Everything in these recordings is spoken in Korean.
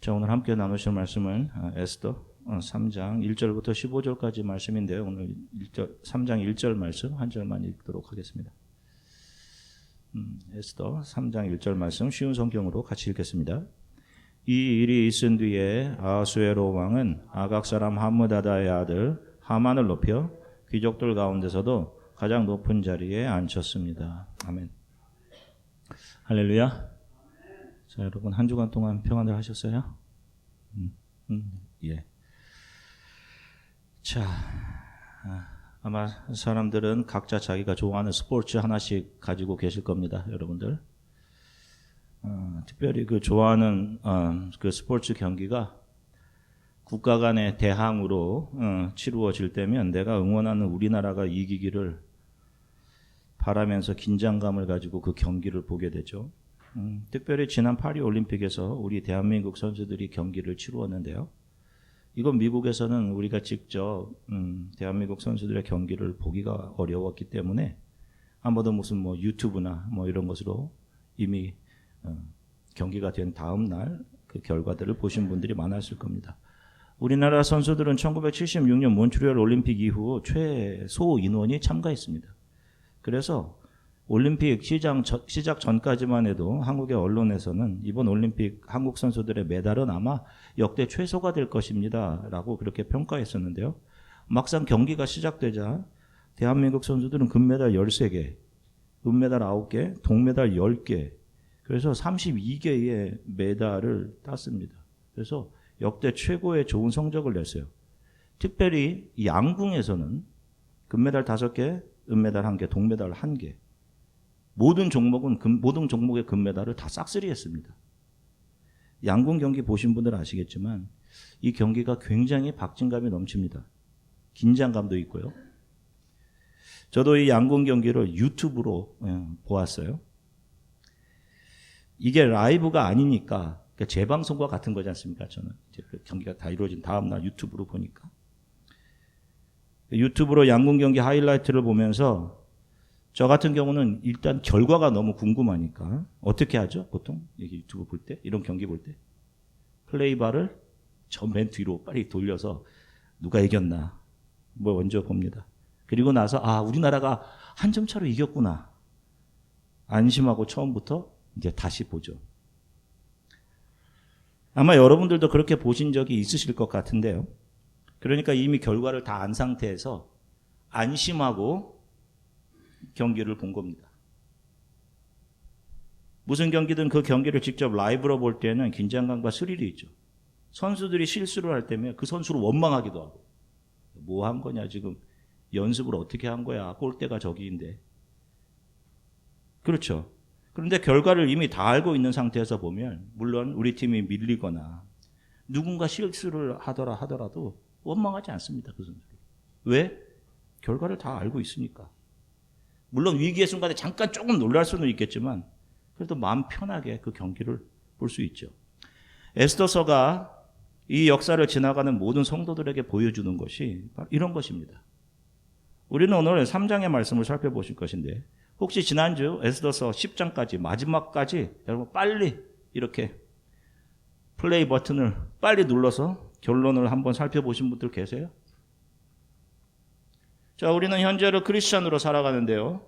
자, 오늘 함께 나누실 말씀은 에스더 3장 1절부터 15절까지 말씀인데요. 오늘 3장 1절 말씀 한 절만 읽도록 하겠습니다. 에스더 3장 1절 말씀 쉬운 성경으로 같이 읽겠습니다. 이 일이 있은 뒤에 아하수에로 왕은 아각 사람 함므다다의 아들 하만을 높여 귀족들 가운데서도 가장 높은 자리에 앉혔습니다. 아멘. 할렐루야. 자, 여러분 한 주간 동안 평안을 하셨어요? 예. 자, 아마 사람들은 각자 자기가 좋아하는 스포츠 하나씩 가지고 계실 겁니다, 여러분들. 특별히 그 좋아하는 그 스포츠 경기가 국가 간의 대항으로 치루어질 때면 내가 응원하는 우리나라가 이기기를 바라면서 긴장감을 가지고 그 경기를 보게 되죠. 특별히 지난 파리 올림픽에서 우리 대한민국 선수들이 경기를 치루었는데요. 이건 미국에서는 우리가 직접 대한민국 선수들의 경기를 보기가 어려웠기 때문에 아마도 무슨 유튜브나 이런 것으로 이미 경기가 된 다음 날 그 결과들을 보신 분들이 많았을 겁니다. 우리나라 선수들은 1976년 몬트리올 올림픽 이후 최소 인원이 참가했습니다. 그래서 올림픽 시작 전까지만 해도 한국의 언론에서는 이번 올림픽 한국 선수들의 메달은 아마 역대 최소가 될 것입니다 라고 그렇게 평가했었는데요. 막상 경기가 시작되자 대한민국 선수들은 금메달 13개, 은메달 9개, 동메달 10개, 그래서 32개의 메달을 땄습니다. 그래서 역대 최고의 좋은 성적을 냈어요. 특별히 양궁에서는 금메달 5개, 은메달 1개, 동메달 1개. 모든 종목의 금메달을 다 싹쓸이했습니다. 양궁 경기 보신 분들 아시겠지만 이 경기가 굉장히 박진감이 넘칩니다. 긴장감도 있고요. 저도 이 양궁 경기를 유튜브로 보았어요. 이게 라이브가 아니니까 재방송과 같은 거지 않습니까? 저는 이제 경기가 다 이루어진 다음 날 유튜브로 보니까 유튜브로 양궁 경기 하이라이트를 보면서 저 같은 경우는 일단 결과가 너무 궁금하니까 어떻게 하죠? 보통 유튜브 볼 때, 이런 경기 볼 때 플레이바를 저 맨 뒤로 빨리 돌려서 누가 이겼나 먼저 봅니다. 그리고 나서 우리나라가 한 점 차로 이겼구나 안심하고 처음부터 이제 다시 보죠. 아마 여러분들도 그렇게 보신 적이 있으실 것 같은데요. 그러니까 이미 결과를 다 안 상태에서 안심하고 경기를 본 겁니다. 무슨 경기든 그 경기를 직접 라이브로 볼 때는 긴장감과 스릴이 있죠. 선수들이 실수를 할 때면 그 선수를 원망하기도 하고 뭐 한 거냐 지금 연습을 어떻게 한 거야 골대가 저기인데 그렇죠. 그런데 결과를 이미 다 알고 있는 상태에서 보면 물론 우리 팀이 밀리거나 누군가 실수를 하더라도 원망하지 않습니다. 그 선수를. 왜? 결과를 다 알고 있으니까. 물론 위기의 순간에 잠깐 조금 놀랄 수는 있겠지만 그래도 마음 편하게 그 경기를 볼 수 있죠. 에스더서가 이 역사를 지나가는 모든 성도들에게 보여주는 것이 바로 이런 것입니다. 우리는 오늘 3장의 말씀을 살펴보실 것인데 혹시 지난주 에스더서 10장까지 마지막까지 여러분 빨리 이렇게 플레이 버튼을 빨리 눌러서 결론을 한번 살펴보신 분들 계세요? 자, 우리는 현재로 크리스천으로 살아가는데요.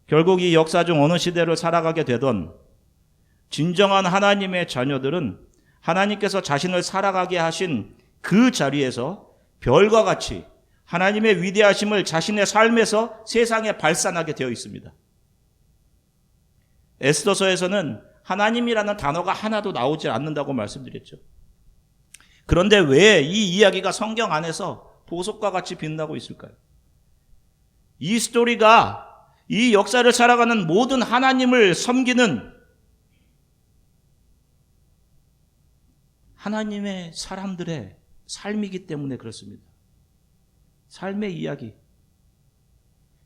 결국 이 역사 중 어느 시대를 살아가게 되던 진정한 하나님의 자녀들은 하나님께서 자신을 살아가게 하신 그 자리에서 별과 같이 하나님의 위대하심을 자신의 삶에서 세상에 발산하게 되어 있습니다. 에스더서에서는 하나님이라는 단어가 하나도 나오지 않는다고 말씀드렸죠. 그런데 왜 이 이야기가 성경 안에서 보석과 같이 빛나고 있을까요? 이 스토리가 이 역사를 살아가는 모든 하나님을 섬기는 하나님의 사람들의 삶이기 때문에 그렇습니다. 삶의 이야기.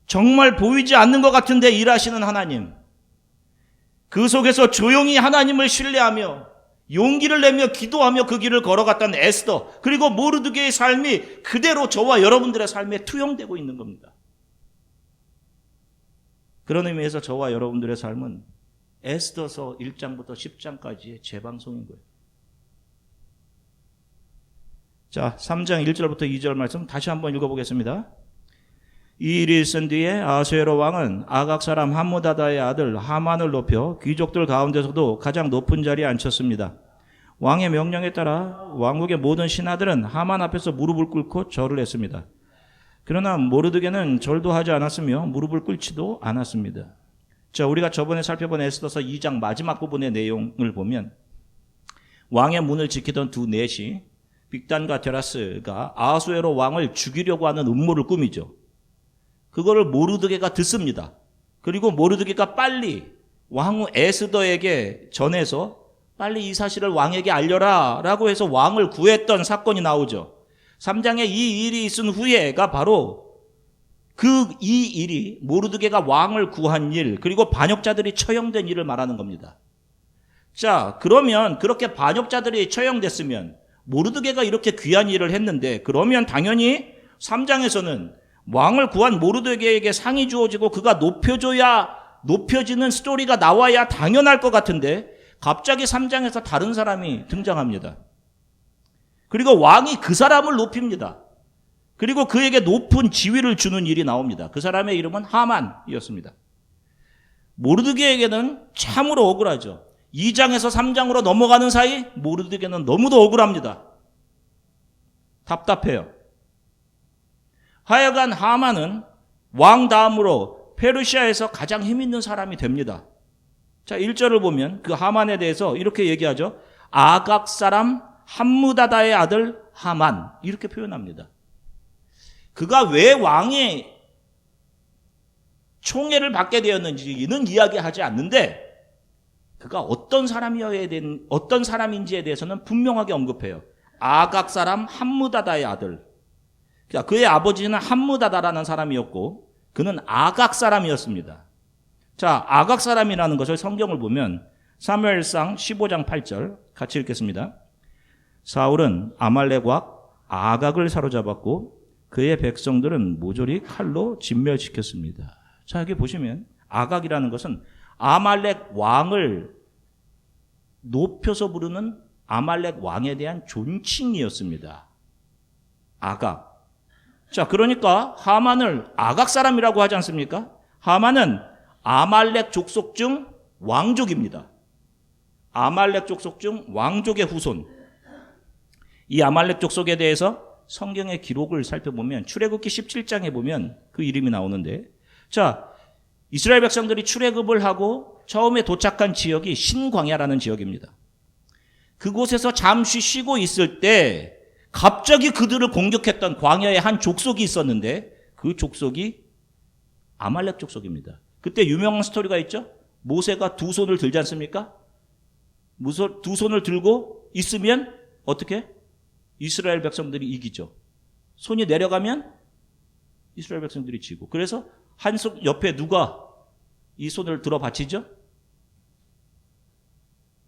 정말 보이지 않는 것 같은데 일하시는 하나님. 그 속에서 조용히 하나님을 신뢰하며 용기를 내며 기도하며 그 길을 걸어갔던 에스더 그리고 모르드게의 삶이 그대로 저와 여러분들의 삶에 투영되고 있는 겁니다. 그런 의미에서 저와 여러분들의 삶은 에스더서 1장부터 10장까지의 재방송인 거예요. 자, 3장 1절부터 2절 말씀 다시 한번 읽어보겠습니다. 이 일이 있은 뒤에 아수에로 왕은 아각 사람 함무다다의 아들 하만을 높여 귀족들 가운데서도 가장 높은 자리에 앉혔습니다. 왕의 명령에 따라 왕국의 모든 신하들은 하만 앞에서 무릎을 꿇고 절을 했습니다. 그러나 모르드게는 절도 하지 않았으며 무릎을 꿇지도 않았습니다. 자, 우리가 저번에 살펴본 에스더서 2장 마지막 부분의 내용을 보면 왕의 문을 지키던 두 넷이 빅단과 테라스가 아수에로 왕을 죽이려고 하는 음모를 꾸미죠. 그거를 모르드게가 듣습니다. 그리고 모르드게가 빨리 왕후 에스더에게 전해서 빨리 이 사실을 왕에게 알려라 라고 해서 왕을 구했던 사건이 나오죠. 3장에 이 일이 있은 후에가 바로 이 일이 모르드게가 왕을 구한 일, 그리고 반역자들이 처형된 일을 말하는 겁니다. 자, 그러면 그렇게 반역자들이 처형됐으면 모르드게가 이렇게 귀한 일을 했는데, 그러면 당연히 3장에서는 왕을 구한 모르드게에게 상이 주어지고 그가 높여지는 스토리가 나와야 당연할 것 같은데 갑자기 3장에서 다른 사람이 등장합니다. 그리고 왕이 그 사람을 높입니다. 그리고 그에게 높은 지위를 주는 일이 나옵니다. 그 사람의 이름은 하만이었습니다. 모르드게에게는 참으로 억울하죠. 2장에서 3장으로 넘어가는 사이 모르드게는 너무도 억울합니다. 답답해요. 하여간 하만은 왕 다음으로 페르시아에서 가장 힘있는 사람이 됩니다. 자, 1절을 보면 그 하만에 대해서 이렇게 얘기하죠. 아각 사람 함무다다의 아들 하만, 이렇게 표현합니다. 그가 왜 왕의 총애를 받게 되었는지는 이야기하지 않는데 그가 어떤 사람인지에 대해서는 분명하게 언급해요. 아각 사람 함무다다의 아들. 그의 아버지는 함무다다라는 사람이었고 그는 아각 사람이었습니다. 자, 아각 사람이라는 것을 성경을 보면 사무엘상 15장 8절 같이 읽겠습니다. 사울은 아말렉 왕 아각을 사로잡았고 그의 백성들은 모조리 칼로 진멸시켰습니다. 자, 여기 보시면 아각이라는 것은 아말렉 왕을 높여서 부르는 아말렉 왕에 대한 존칭이었습니다. 아각. 자, 그러니까 하만을 아각 사람이라고 하지 않습니까? 하만은 아말렉 족속 중 왕족입니다. 아말렉 족속 중 왕족의 후손. 이 아말렉 족속에 대해서 성경의 기록을 살펴보면 출애굽기 17장에 보면 그 이름이 나오는데, 자, 이스라엘 백성들이 출애굽을 하고 처음에 도착한 지역이 신광야라는 지역입니다. 그곳에서 잠시 쉬고 있을 때 갑자기 그들을 공격했던 광야의 한 족속이 있었는데 그 족속이 아말렉 족속입니다. 그때 유명한 스토리가 있죠. 모세가 두 손을 들지 않습니까? 두 손을 들고 있으면 어떻게? 이스라엘 백성들이 이기죠. 손이 내려가면 이스라엘 백성들이 지고. 그래서 한 손 옆에 누가 이 손을 들어 바치죠?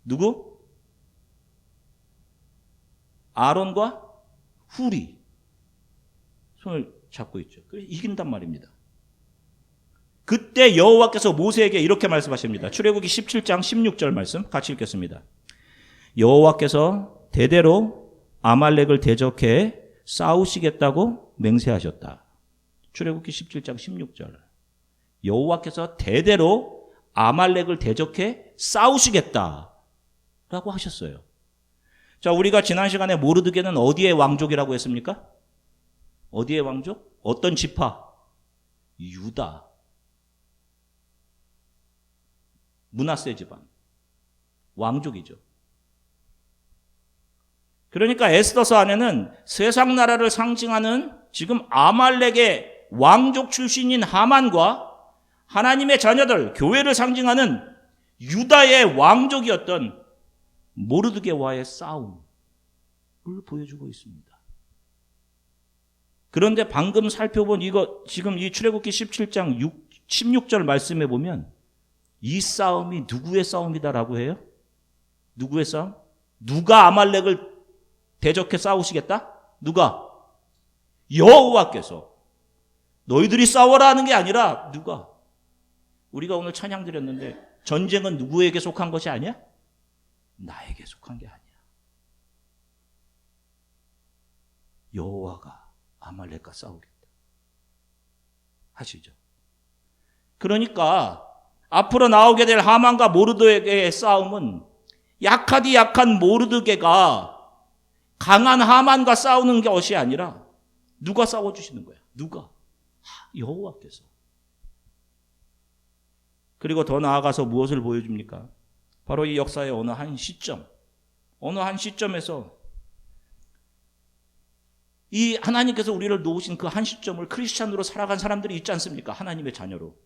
누구? 아론과 훌이 손을 잡고 있죠. 그래서 이긴단 말입니다. 그때 여호와께서 모세에게 이렇게 말씀하십니다. 출애굽기 17장 16절 말씀 같이 읽겠습니다. 여호와께서 대대로 아말렉을 대적해 싸우시겠다고 맹세하셨다. 출애굽기 17장 16절. 여호와께서 대대로 아말렉을 대적해 싸우시겠다라고 하셨어요. 자, 우리가 지난 시간에 모르드게는 어디의 왕족이라고 했습니까? 어디의 왕족? 어떤 지파? 유다. 므낫세 집안. 왕족이죠. 그러니까 에스더서 안에는 세상 나라를 상징하는 지금 아말렉의 왕족 출신인 하만과 하나님의 자녀들, 교회를 상징하는 유다의 왕족이었던 모르드게와의 싸움을 보여주고 있습니다. 그런데 방금 살펴본 지금 이 출애굽기 17장 16절 말씀에 보면 이 싸움이 누구의 싸움이다라고 해요? 누구의 싸움? 누가 아말렉을 대적해 싸우시겠다? 누가? 여호와께서. 너희들이 싸워라 하는 게 아니라 누가? 우리가 오늘 찬양 드렸는데 전쟁은 누구에게 속한 것이 아니야? 나에게 속한 게 아니야. 여호와가 아말렉과 싸우겠다 하시죠. 그러니까 앞으로 나오게 될 하만과 모르드게의 싸움은 약하디 약한 모르드게가 강한 하만과 싸우는 것이 아니라 누가 싸워주시는 거야? 누가? 여호와께서. 그리고 더 나아가서 무엇을 보여줍니까? 바로 이 역사의 어느 한 시점에서 이 하나님께서 우리를 놓으신 그 한 시점을 크리스찬으로 살아간 사람들이 있지 않습니까? 하나님의 자녀로.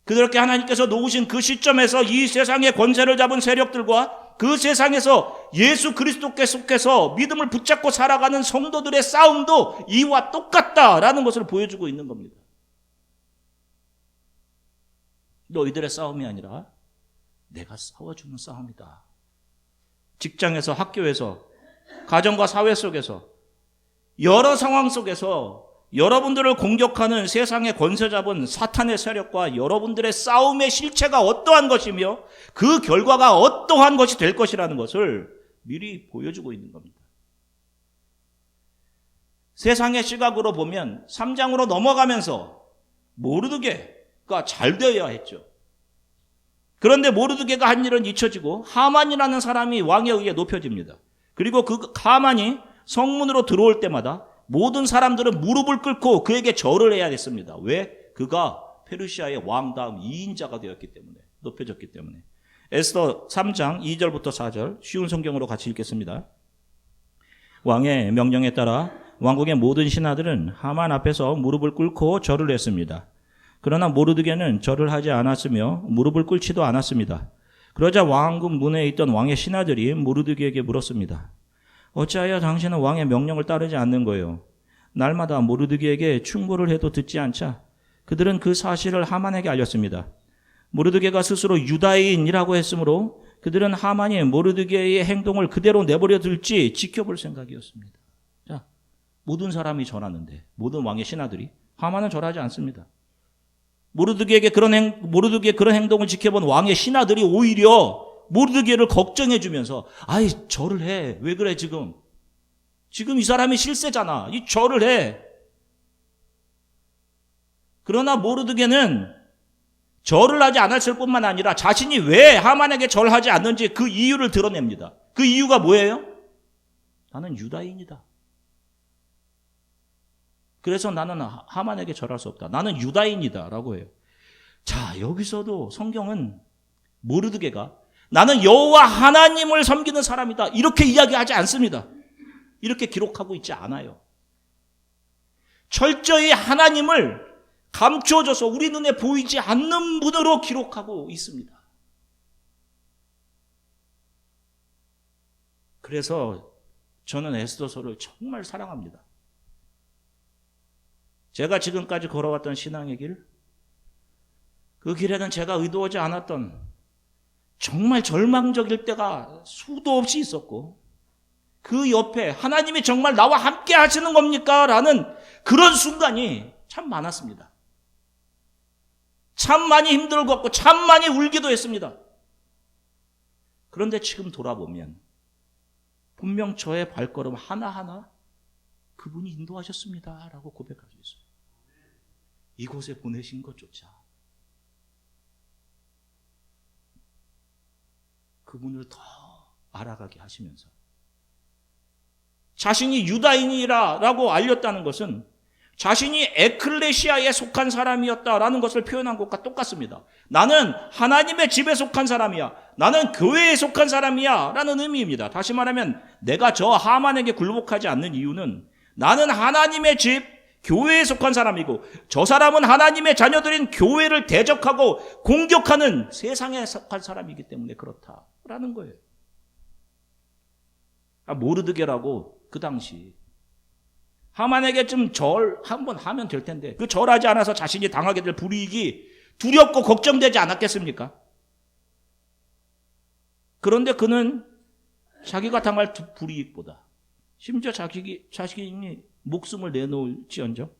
그렇게 하나님께서 놓으신 그 시점에서 이 세상의 권세를 잡은 세력들과 그 세상에서 예수 그리스도께 속해서 믿음을 붙잡고 살아가는 성도들의 싸움도 이와 똑같다라는 것을 보여주고 있는 겁니다. 너희들의 싸움이 아니라 내가 싸워주는 싸움이다. 직장에서, 학교에서, 가정과 사회 속에서, 여러 상황 속에서 여러분들을 공격하는 세상의 권세 잡은 사탄의 세력과 여러분들의 싸움의 실체가 어떠한 것이며 그 결과가 어떠한 것이 될 것이라는 것을 미리 보여주고 있는 겁니다. 세상의 시각으로 보면 3장으로 넘어가면서 모르드게가 잘 되어야 했죠. 그런데 모르드게가 한 일은 잊혀지고 하만이라는 사람이 왕에 의해 높여집니다. 그리고 그 하만이 성문으로 들어올 때마다 모든 사람들은 무릎을 꿇고 그에게 절을 해야 됐습니다. 왜? 그가 페르시아의 왕 다음 2인자가 되었기 때문에, 높여졌기 때문에. 에스더 3장 2절부터 4절 쉬운 성경으로 같이 읽겠습니다. 왕의 명령에 따라 왕국의 모든 신하들은 하만 앞에서 무릎을 꿇고 절을 했습니다. 그러나 모르드게는 절을 하지 않았으며 무릎을 꿇지도 않았습니다. 그러자 왕궁 문에 있던 왕의 신하들이 모르드게에게 물었습니다. 어찌하여 당신은 왕의 명령을 따르지 않는 거예요? 날마다 모르드게에게 충고를 해도 듣지 않자 그들은 그 사실을 하만에게 알렸습니다. 모르드게가 스스로 유다인이라고 했으므로 그들은 하만이 모르드게의 행동을 그대로 내버려 둘지 지켜볼 생각이었습니다. 자, 모든 사람이 절하는데 모든 왕의 신하들이 하만은 절하지 않습니다. 모르드게에게 그런 행동을 지켜본 왕의 신하들이 오히려 모르드게를 걱정해 주면서 아이 절을 해. 왜 그래 지금 이 사람이 실세잖아. 이 절을 해. 그러나 모르드게는 절을 하지 않았을 뿐만 아니라 자신이 왜 하만에게 절하지 않는지 그 이유를 드러냅니다. 그 이유가 뭐예요? 나는 유다인이다. 그래서 나는 하만에게 절할 수 없다. 나는 유다인이다 라고 해요. 자, 여기서도 성경은 모르드게가 나는 여호와 하나님을 섬기는 사람이다 이렇게 이야기하지 않습니다. 이렇게 기록하고 있지 않아요. 철저히 하나님을 감추어져서 우리 눈에 보이지 않는 분으로 기록하고 있습니다. 그래서 저는 에스더서를 정말 사랑합니다. 제가 지금까지 걸어왔던 신앙의 길, 그 길에는 제가 의도하지 않았던 정말 절망적일 때가 수도 없이 있었고 그 옆에 하나님이 정말 나와 함께 하시는 겁니까? 라는 그런 순간이 참 많았습니다. 참 많이 힘들었고 참 많이 울기도 했습니다. 그런데 지금 돌아보면 분명 저의 발걸음 하나하나 그분이 인도하셨습니다 라고 고백할 수 있어요. 이곳에 보내신 것조차 그분을 더 알아가게 하시면서 자신이 유다인이라고 알렸다는 것은 자신이 에클레시아에 속한 사람이었다라는 것을 표현한 것과 똑같습니다. 나는 하나님의 집에 속한 사람이야. 나는 교회에 속한 사람이야 라는 의미입니다. 다시 말하면 내가 저 하만에게 굴복하지 않는 이유는 나는 하나님의 집, 교회에 속한 사람이고 저 사람은 하나님의 자녀들인 교회를 대적하고 공격하는 세상에 속한 사람이기 때문에 그렇다라는 거예요. 모르드게라고 그 당시 하만에게 좀 절 한번 하면 될 텐데 그 절하지 않아서 자신이 당하게 될 불이익이 두렵고 걱정되지 않았겠습니까? 그런데 그는 자기가 당할 불이익보다 심지어 자신이 목숨을 내놓을지언정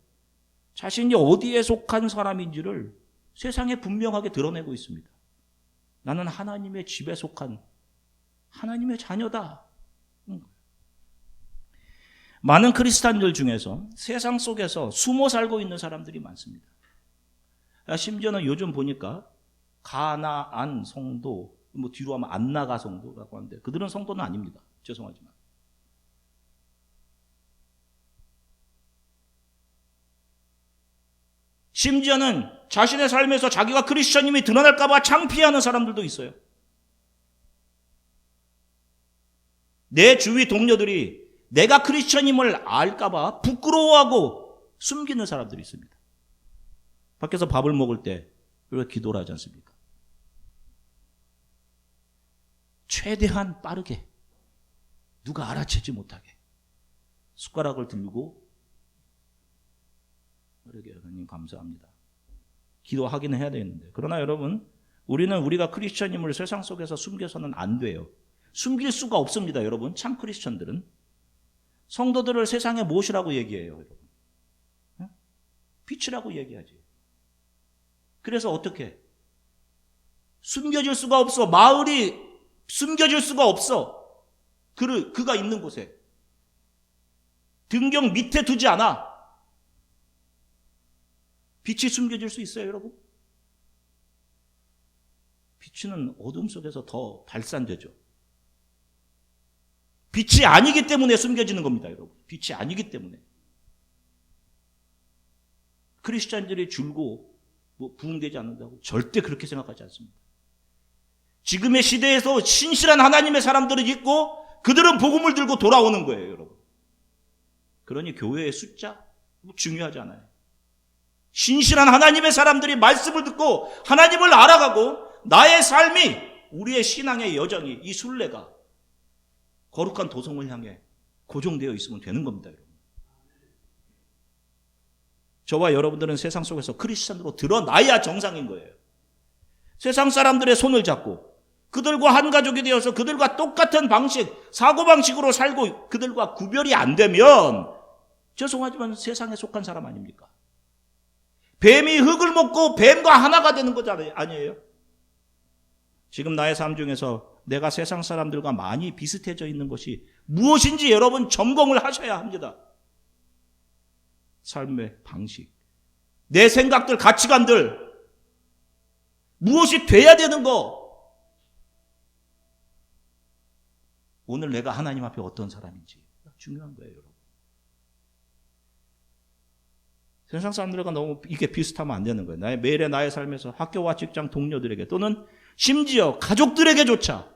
자신이 어디에 속한 사람인지를 세상에 분명하게 드러내고 있습니다. 나는 하나님의 집에 속한 하나님의 자녀다. 많은 크리스찬들 중에서 세상 속에서 숨어 살고 있는 사람들이 많습니다. 심지어는 요즘 보니까 가나안 성도, 뭐 뒤로 하면 안나가 성도라고 하는데 그들은 성도는 아닙니다. 죄송하지만. 심지어는 자신의 삶에서 자기가 크리스천임이 드러날까 봐 창피하는 사람들도 있어요. 내 주위 동료들이 내가 크리스천임을 알까 봐 부끄러워하고 숨기는 사람들이 있습니다. 밖에서 밥을 먹을 때 왜 기도를 하지 않습니까? 최대한 빠르게 누가 알아채지 못하게 숟가락을 들고 그러게 하나님 감사합니다. 기도하기는 해야 되는데 그러나 여러분 우리는 우리가 크리스천임을 세상 속에서 숨겨서는 안 돼요. 숨길 수가 없습니다. 여러분 참 크리스천들은 성도들을 세상에 무엇이라고 얘기해요? 여러분 빛이라고 얘기하지. 그래서 어떻게 숨겨질 수가 없어. 마을이 숨겨질 수가 없어. 그가 있는 곳에 등경 밑에 두지 않아. 빛이 숨겨질 수 있어요, 여러분? 빛은 어둠 속에서 더 발산되죠. 빛이 아니기 때문에 숨겨지는 겁니다, 여러분. 빛이 아니기 때문에. 크리스찬들이 줄고 부흥되지 않는다고 절대 그렇게 생각하지 않습니다. 지금의 시대에서 신실한 하나님의 사람들은 있고 그들은 복음을 들고 돌아오는 거예요, 여러분. 그러니 교회의 숫자 중요하지 않아요. 신실한 하나님의 사람들이 말씀을 듣고 하나님을 알아가고 나의 삶이 우리의 신앙의 여정이 이 순례가 거룩한 도성을 향해 고정되어 있으면 되는 겁니다, 여러분. 저와 여러분들은 세상 속에서 크리스천으로 드러나야 정상인 거예요. 세상 사람들의 손을 잡고 그들과 한 가족이 되어서 그들과 똑같은 방식, 사고방식으로 살고 그들과 구별이 안 되면 죄송하지만 세상에 속한 사람 아닙니까? 뱀이 흙을 먹고 뱀과 하나가 되는 거 아니에요? 지금 나의 삶 중에서 내가 세상 사람들과 많이 비슷해져 있는 것이 무엇인지 여러분 점검을 하셔야 합니다. 삶의 방식, 내 생각들, 가치관들, 무엇이 돼야 되는 거. 오늘 내가 하나님 앞에 어떤 사람인지 중요한 거예요, 여러분. 세상 사람들과 너무 이게 비슷하면 안 되는 거예요. 매일의 나의 삶에서 학교와 직장 동료들에게 또는 심지어 가족들에게조차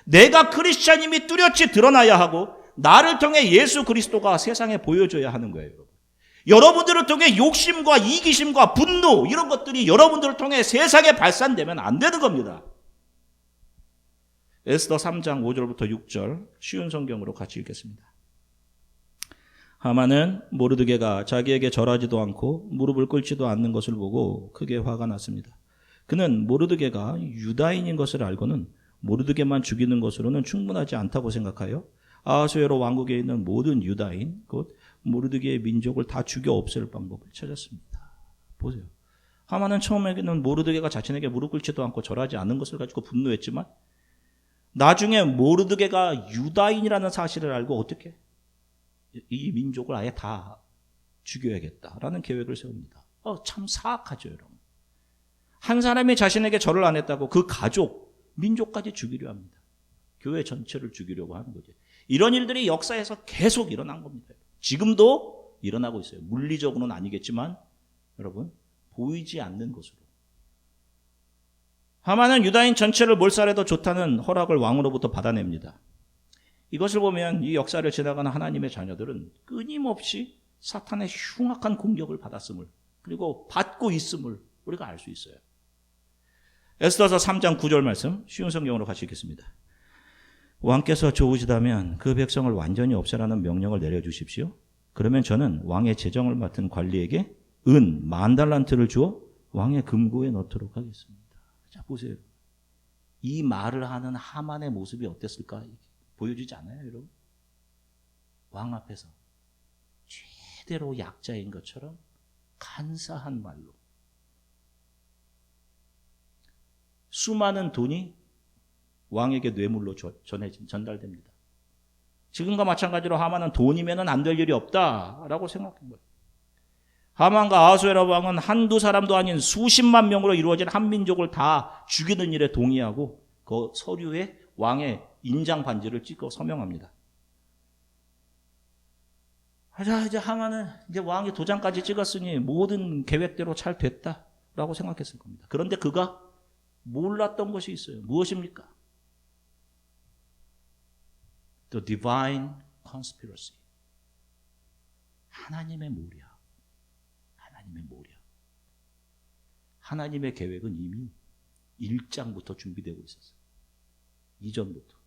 내가 크리스찬임이 뚜렷이 드러나야 하고 나를 통해 예수 그리스도가 세상에 보여줘야 하는 거예요, 여러분. 여러분들을 통해 욕심과 이기심과 분노 이런 것들이 여러분들을 통해 세상에 발산되면 안 되는 겁니다. 에스더 3장 5절부터 6절 쉬운 성경으로 같이 읽겠습니다. 하만은 모르드게가 자기에게 절하지도 않고 무릎을 꿇지도 않는 것을 보고 크게 화가 났습니다. 그는 모르드게가 유다인인 것을 알고는 모르드게만 죽이는 것으로는 충분하지 않다고 생각하여 아하수에로 왕국에 있는 모든 유다인 곧 모르드게의 민족을 다 죽여 없앨 방법을 찾았습니다. 보세요. 하만은 처음에는 모르드게가 자신에게 무릎 꿇지도 않고 절하지 않은 것을 가지고 분노했지만 나중에 모르드게가 유다인이라는 사실을 알고 어떻게 이 민족을 아예 다 죽여야겠다라는 계획을 세웁니다. 참 사악하죠, 여러분. 한 사람이 자신에게 절을 안 했다고 그 가족, 민족까지 죽이려 합니다. 교회 전체를 죽이려고 하는 거죠. 이런 일들이 역사에서 계속 일어난 겁니다. 지금도 일어나고 있어요. 물리적으로는 아니겠지만 여러분 보이지 않는 것으로. 하만은 유다인 전체를 몰살해도 좋다는 허락을 왕으로부터 받아냅니다. 이것을 보면 이 역사를 지나가는 하나님의 자녀들은 끊임없이 사탄의 흉악한 공격을 받았음을 그리고 받고 있음을 우리가 알 수 있어요. 에스더서 3장 9절 말씀 쉬운 성경으로 같이 읽겠습니다. 왕께서 좋으시다면 그 백성을 완전히 없애라는 명령을 내려주십시오. 그러면 저는 왕의 재정을 맡은 관리에게 은 10,000달란트를 주어 왕의 금고에 넣도록 하겠습니다. 자, 보세요. 이 말을 하는 하만의 모습이 어땠을까? 보여주지 않아요, 여러분? 왕 앞에서 제대로 약자인 것처럼 간사한 말로 수많은 돈이 왕에게 뇌물로 전달됩니다. 지금과 마찬가지로 하만은 돈이면 안 될 일이 없다라고 생각한 거예요. 하만과 아하수에로 왕은 한두 사람도 아닌 수십만 명으로 이루어진 한 민족을 다 죽이는 일에 동의하고 그 서류에 왕의 인장 반지를 찍어 서명합니다. 이제 하만은 이제 왕이 도장까지 찍었으니 모든 계획대로 잘 됐다라고 생각했을 겁니다. 그런데 그가 몰랐던 것이 있어요. 무엇입니까? The divine conspiracy. 하나님의 모략. 하나님의 모략. 하나님의 계획은 이미 1장부터 준비되고 있었어요. 이전부터.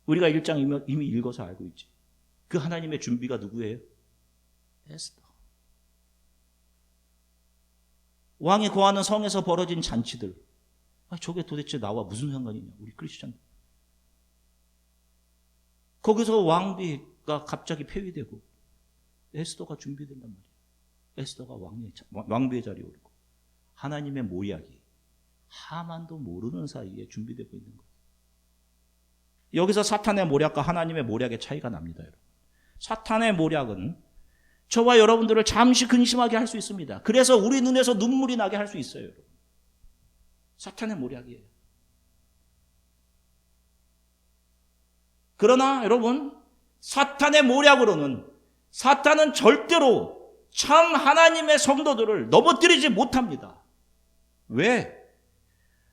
우리가 1장 이미 읽어서 알고 있지. 그 하나님의 준비가 누구예요? 에스더. 왕이 거하는 성에서 벌어진 잔치들. 저게 도대체 나와 무슨 상관이냐, 우리 크리스찬. 거기서 왕비가 갑자기 폐위되고 에스더가 준비된단 말이에요. 에스더가 왕비의 자리에 오르고 하나님의 모략이 하만도 모르는 사이에 준비되고 있는 거예요. 여기서 사탄의 모략과 하나님의 모략의 차이가 납니다, 여러분. 사탄의 모략은 저와 여러분들을 잠시 근심하게 할 수 있습니다. 그래서 우리 눈에서 눈물이 나게 할 수 있어요, 여러분. 사탄의 모략이에요. 그러나 여러분, 사탄의 모략으로는 사탄은 절대로 참 하나님의 성도들을 넘어뜨리지 못합니다. 왜?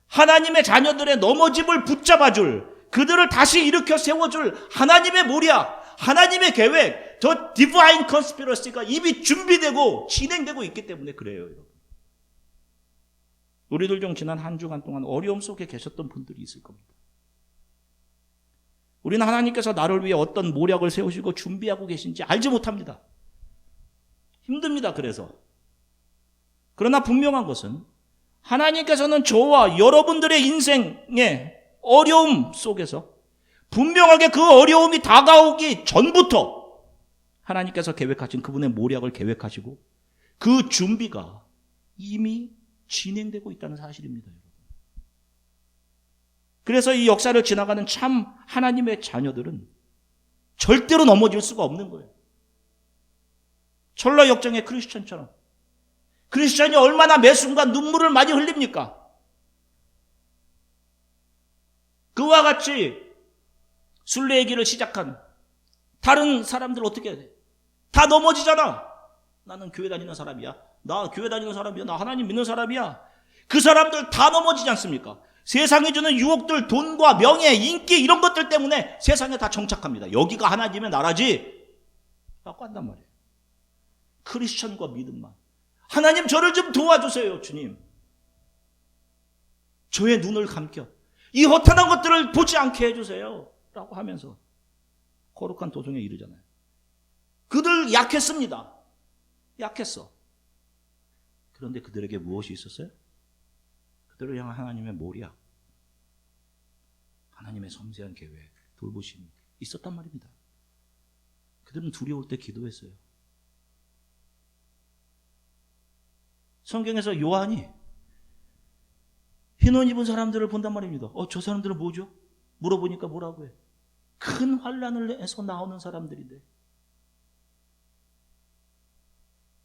하나님의 자녀들의 넘어짐을 붙잡아줄, 그들을 다시 일으켜 세워줄 하나님의 모략, 하나님의 계획, 더 디바인 컨스피러시가 이미 준비되고 진행되고 있기 때문에 그래요, 여러분. 우리들 중 지난 한 주간 동안 어려움 속에 계셨던 분들이 있을 겁니다. 우리는 하나님께서 나를 위해 어떤 모략을 세우시고 준비하고 계신지 알지 못합니다. 힘듭니다, 그래서. 그러나 분명한 것은 하나님께서는 저와 여러분들의 인생의 어려움 속에서 분명하게 그 어려움이 다가오기 전부터 하나님께서 계획하신 그분의 모략을 계획하시고 그 준비가 이미 진행되고 있다는 사실입니다, 여러분. 그래서 이 역사를 지나가는 참 하나님의 자녀들은 절대로 넘어질 수가 없는 거예요. 철러 역정의 크리스천처럼. 크리스천이 얼마나 매 순간 눈물을 많이 흘립니까? 그와 같이 순례의 길을 시작한 다른 사람들 어떻게 해야 돼? 다 넘어지잖아. 나는 교회 다니는 사람이야. 나 교회 다니는 사람이야. 나 하나님 믿는 사람이야. 그 사람들 다 넘어지지 않습니까? 세상이 주는 유혹들, 돈과 명예, 인기 이런 것들 때문에 세상에 다 정착합니다. 여기가 하나님의 나라지 라고 한단 말이에요. 크리스천과 믿음만. 하나님 저를 좀 도와주세요, 주님. 저의 눈을 감겨 이 허탄한 것들을 보지 않게 해주세요 라고 하면서 거룩한 도성에 이르잖아요. 그들 약했습니다. 약했어. 그런데 그들에게 무엇이 있었어요? 그들을 향한 하나님의 모략, 하나님의 섬세한 계획, 돌보심이 있었단 말입니다. 그들은 두려울 때 기도했어요. 성경에서 요한이 흰 옷 입은 사람들을 본단 말입니다. 저 사람들은 뭐죠? 물어보니까 뭐라고 해? 큰 환난을 해서 나오는 사람들인데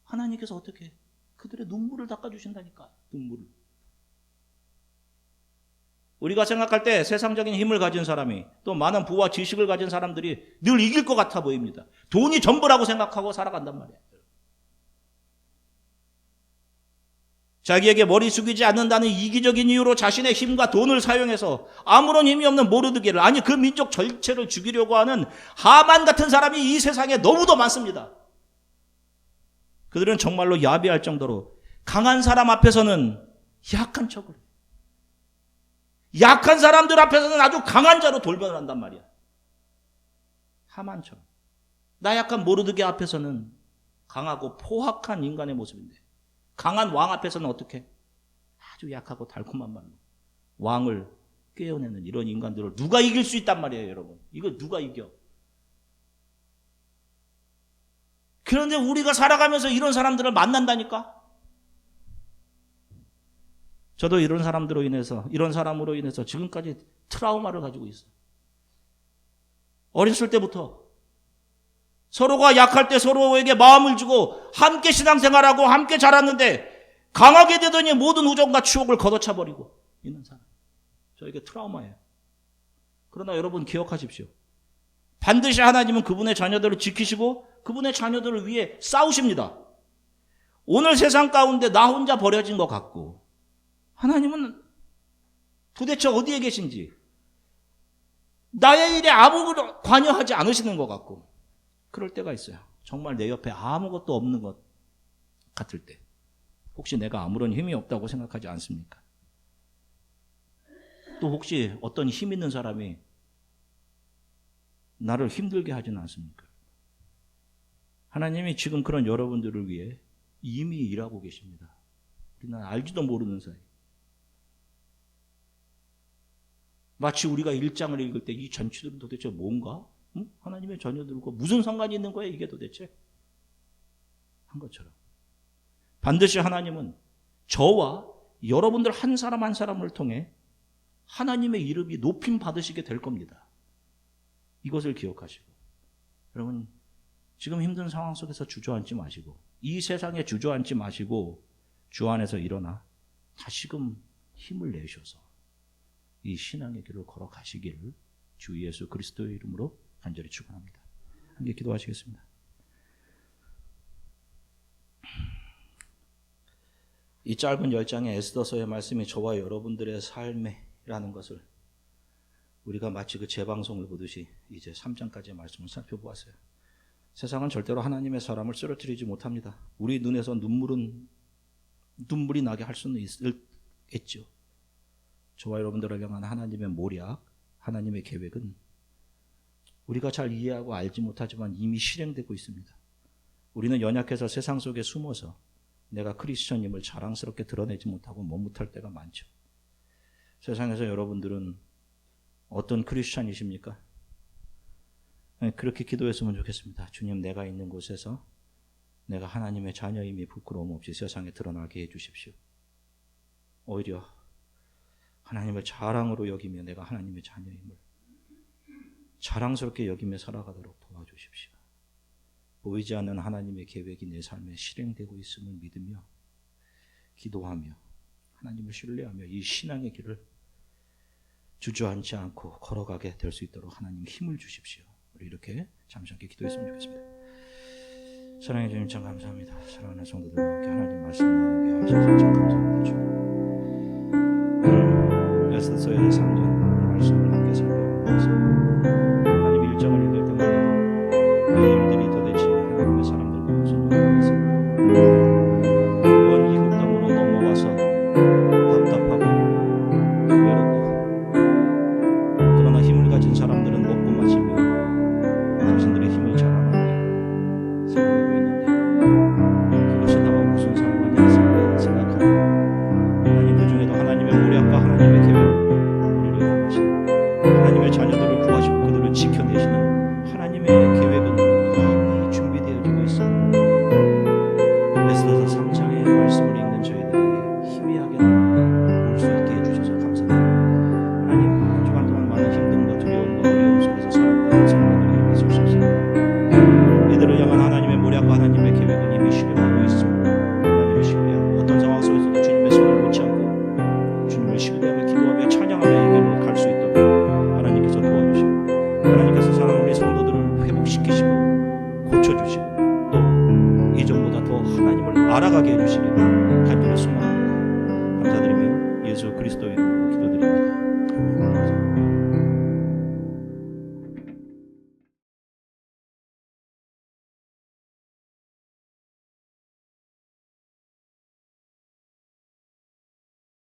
하나님께서 어떻게 해? 그들의 눈물을 닦아주신다니까. 눈물을. 우리가 생각할 때 세상적인 힘을 가진 사람이 또 많은 부와 지식을 가진 사람들이 늘 이길 것 같아 보입니다. 돈이 전부라고 생각하고 살아간단 말이에요. 자기에게 머리 숙이지 않는다는 이기적인 이유로 자신의 힘과 돈을 사용해서 아무런 힘이 없는 모르드게를, 아니 그 민족 전체를 죽이려고 하는 하만 같은 사람이 이 세상에 너무도 많습니다. 그들은 정말로 야비할 정도로 강한 사람 앞에서는 약한 척을, 약한 사람들 앞에서는 아주 강한 자로 돌변을 한단 말이야. 하만처럼. 나약한 모르드게 앞에서는 강하고 포악한 인간의 모습인데 강한 왕 앞에서는 어떻게? 아주 약하고 달콤한 말로 왕을 꿰어내는 이런 인간들을 누가 이길 수 있단 말이에요, 여러분. 이거 누가 이겨? 그런데 우리가 살아가면서 이런 사람들을 만난다니까? 저도 이런 사람으로 인해서 지금까지 트라우마를 가지고 있어요. 어렸을 때부터 서로가 약할 때 서로에게 마음을 주고 함께 신앙생활하고 함께 자랐는데 강하게 되더니 모든 우정과 추억을 걷어차버리고 있는 사람. 저에게 트라우마예요. 그러나 여러분 기억하십시오. 반드시 하나님은 그분의 자녀들을 지키시고 그분의 자녀들을 위해 싸우십니다. 오늘 세상 가운데 나 혼자 버려진 것 같고 하나님은 도대체 어디에 계신지 나의 일에 아무것도 관여하지 않으시는 것 같고 그럴 때가 있어요. 정말 내 옆에 아무것도 없는 것 같을 때 혹시 내가 아무런 힘이 없다고 생각하지 않습니까? 또 혹시 어떤 힘 있는 사람이 나를 힘들게 하지는 않습니까? 하나님이 지금 그런 여러분들을 위해 이미 일하고 계십니다. 우리는 알지도 모르는 사이. 마치 우리가 1장을 읽을 때 이 전치들은 도대체 뭔가? 응? 하나님의 자녀들과 무슨 상관이 있는 거야 이게 도대체? 한 것처럼. 반드시 하나님은 저와 여러분들 한 사람 한 사람을 통해 하나님의 이름이 높임 받으시게 될 겁니다. 이것을 기억하시고 여러분 지금 힘든 상황 속에서 주저앉지 마시고 이 세상에 주저앉지 마시고 주 안에서 일어나 다시금 힘을 내셔서 이 신앙의 길을 걸어가시기를 주 예수 그리스도의 이름으로 간절히 축원합니다. 함께 기도하시겠습니다. 이 짧은 10장의 에스더서의 말씀이 저와 여러분들의 삶이라는 것을 우리가 마치 그 재방송을 보듯이 이제 3장까지의 말씀을 살펴보았어요. 세상은 절대로 하나님의 사람을 쓰러뜨리지 못합니다. 우리 눈에서 눈물이 나게 할 수는 있겠죠. 저와 여러분들을 향한 하나님의 모략, 하나님의 계획은 우리가 잘 이해하고 알지 못하지만 이미 실행되고 있습니다. 우리는 연약해서 세상 속에 숨어서 내가 크리스천임을 자랑스럽게 드러내지 못하고 머뭇할 때가 많죠. 세상에서 여러분들은 어떤 크리스천이십니까? 그렇게 기도했으면 좋겠습니다. 주님, 내가 있는 곳에서 내가 하나님의 자녀임이 부끄러움 없이 세상에 드러나게 해주십시오. 오히려 하나님을 자랑으로 여기며 내가 하나님의 자녀임을 자랑스럽게 여기며 살아가도록 도와주십시오. 보이지 않는 하나님의 계획이 내 삶에 실행되고 있음을 믿으며 기도하며 하나님을 신뢰하며 이 신앙의 길을 주저앉지 않고 걸어가게 될 수 있도록 하나님 힘을 주십시오. 우리 이렇게 잠시 함께 기도했으면 좋겠습니다. 사랑해 주님 참 감사합니다. 사랑하는 성도들과 함께 하나님 말씀 나누게 하셔서 참 감사합니다. 주님 에스더서의 3장 말씀을 함께 살펴보면서 하나님 1장을 읽을 때마다 이 일들이 도대체 하나님의 사람들과 무슨 일이 있습니까? 먼 이국 땅으로 넘어와서 답답하고 외롭고 그러나 힘을 가진 사람들은 먹고 마시며 자신들의 힘을 자랑하며 살아가고 있는데 그것이 나와 무슨 상관이 있을까 생각하며 하나님 그 중에도 하나님의 모략과 하나님의 계획을 우리를 향하시는 하나님의 자녀들을 구하시고 그들을 지켜내시는 하나님의 계획은 이미 준비되어지고 있습니다. 에스더서 3장의 말씀을 읽는 저희들에게 희미하게 볼 수 있게 해주셔서 감사합니다. 하나님 한 주간 동안 많은 힘듦과 두려움과 어려움 속에서 살았던 성도들이 있을 수 있습니다. 이들을 향한 하나님의 모략과 하나님의 계획은 이미 실행하고 있습니다. 하나님을 신뢰하고 어떤 상황 속에서도 주님의 손을 놓지 않고 주님을 신뢰하며 기도하며 찬양하며 이 길로 갈 수 있도록 하나님께서 도와주시고 하나님께서 사랑하는 우리 성도들을 회복시키시고 고쳐주시고 또 이전보다 더 하나님을 알아가게 해주시기를 간절히 소망합니다. 감사드리며 예수 그리스도의 이름으로 기도드립니다. 아멘.